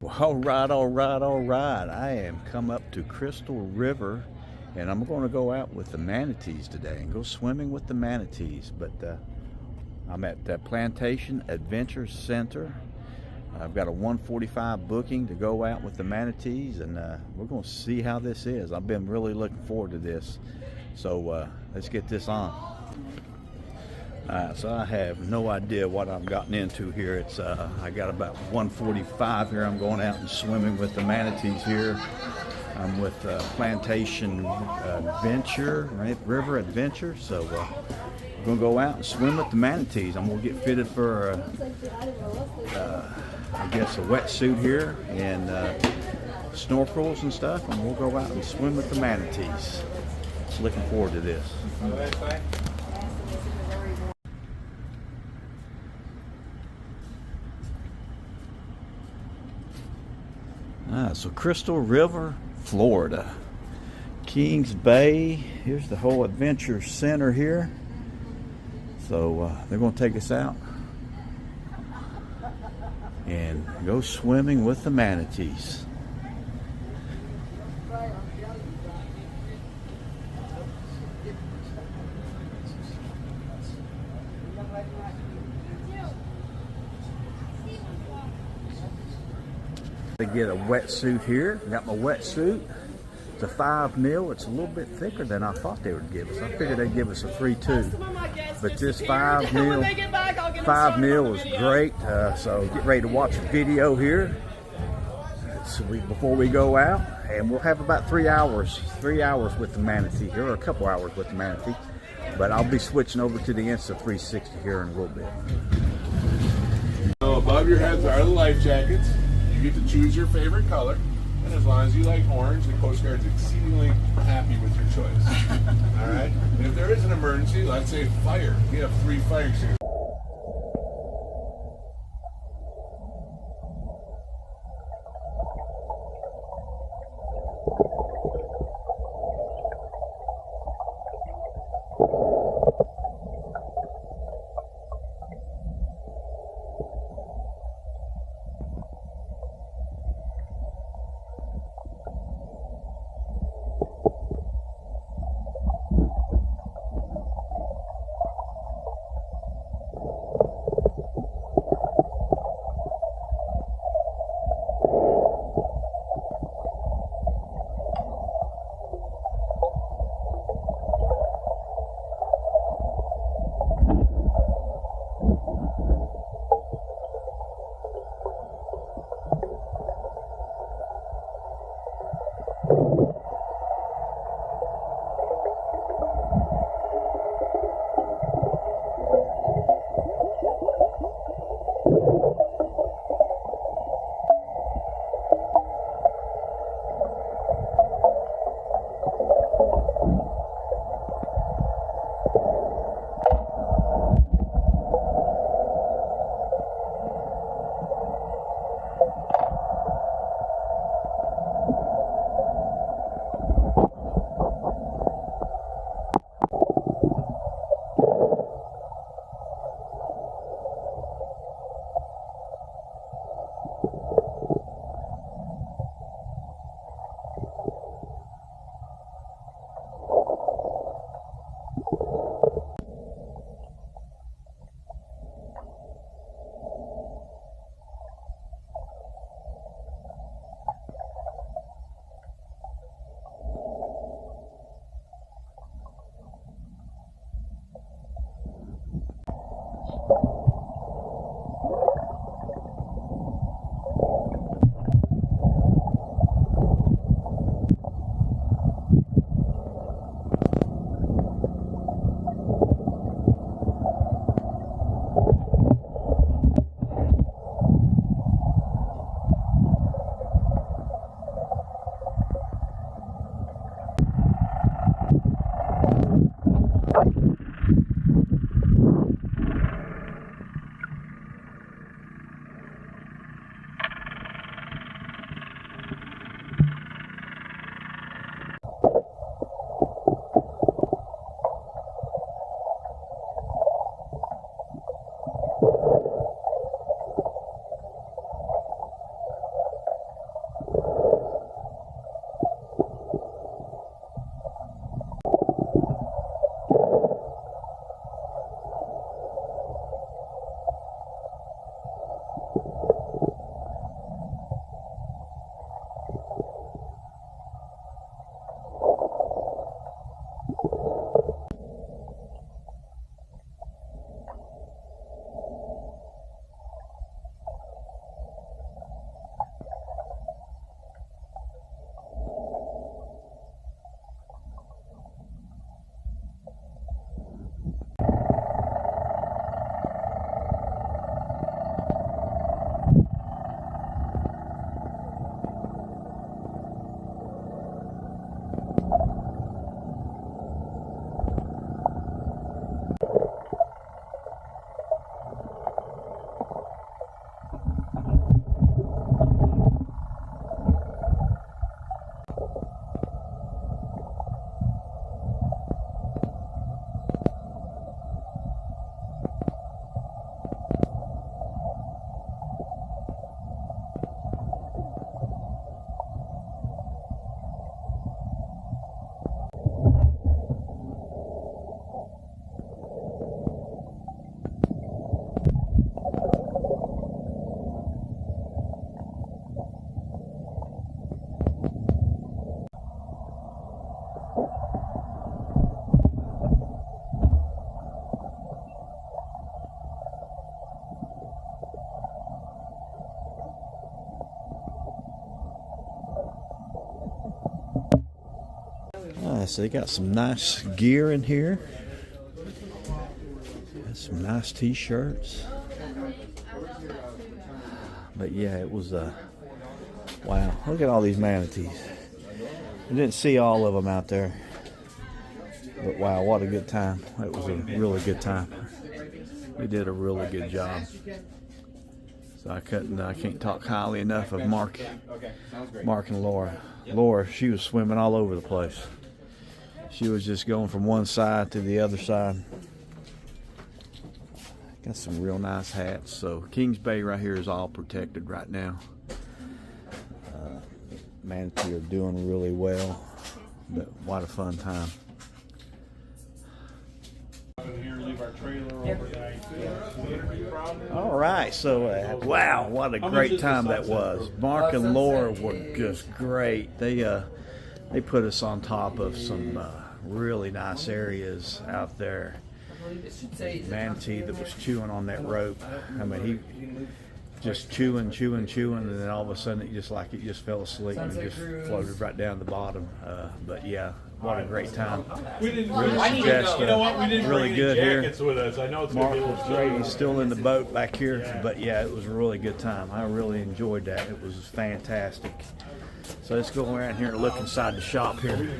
Well, all right. I am come up to Crystal River, and I'm going to go out with the manatees today and go swimming with the manatees. But I'm at the Plantation Adventure Center. I've got a 1:45 booking to go out with the manatees, and we're going to see how this is. I've been really looking forward to this. So let's get this on. So I have no idea what I've gotten into here. It's I got about 1:45 here. I'm going out and swimming with the manatees here. I'm with Plantation Adventure, right? River Adventure. So we're gonna go out and swim with the manatees. I'm gonna get fitted for I guess a wetsuit here and snorkels and stuff, and we'll go out and swim with the manatees. Just looking forward to this. So Crystal River, Florida. Kings Bay, here's the whole adventure center here. So they're going to take us out and go swimming with the manatees. To get a wetsuit here. Got my wetsuit. It's a 5 mil. It's a little bit thicker than I thought they would give us. I figured they'd give us a free 2. But this 5 mil is great. So get ready to watch a video here before we go out. And we'll have about 3 hours with the manatee here, or a couple hours with the manatee. But I'll be switching over to the Insta360 here in a little bit. So above your heads are the life jackets. You get to choose your favorite color, and as long as you like orange, the Coast Guard's exceedingly happy with your choice. All right? And if there is an emergency, let's say fire, we have 3 fire extinguishers. So they got some nice gear in here. Got some nice t-shirts. But yeah, it was wow, look at all these manatees. I didn't see all of them out there, but wow, what a good time. It was a really good time. We did a really good job. So I can't talk highly enough of Mark and Laura. Laura, she was swimming all over the place. She was just going from one side to the other side. Got some real nice hats. So Kings Bay right here is all protected right now. Manatee are doing really well, but what a fun time. All right, so wow, what a great time that was. Mark and Laura were just great. They put us on top of some really nice areas out there. Manatee that was chewing on that rope. I mean, he just chewing, and then all of a sudden it just fell asleep and just floated right down the bottom. But yeah, what a great time. Really suggest, really good here. Mark was great. He's still in the boat back here, but yeah, it was a really good time. I really enjoyed that. It was fantastic. So let's go around here and look inside the shop here.